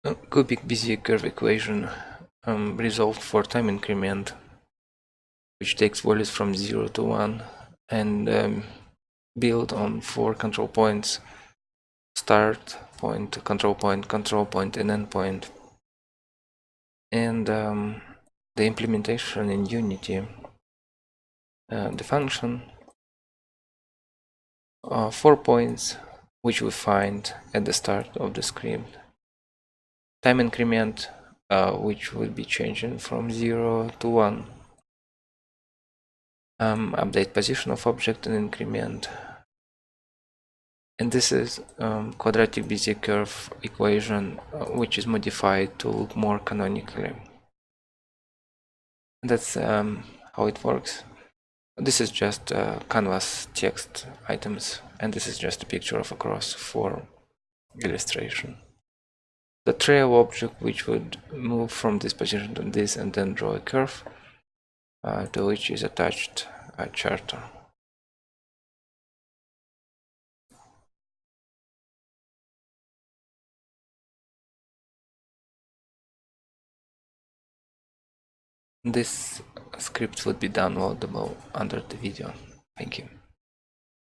Cubic Bezier curve equation resolved for time increment, which takes values from 0 to 1 and built on 4 control points: start point, control point, and endpoint. And the implementation in Unity, the function, 4 points which we find at the start of the script, time increment, which will be changing from 0 to 1, update position of object and increment. And this is quadratic Bezier curve equation, which is modified to look more canonically. That's how it works. This is just canvas text items, and this is just a picture of a cross for illustration. The trail object, which would move from this position to this and then draw a curve, to which is attached a charter. This script would be downloadable under the video. Thank you.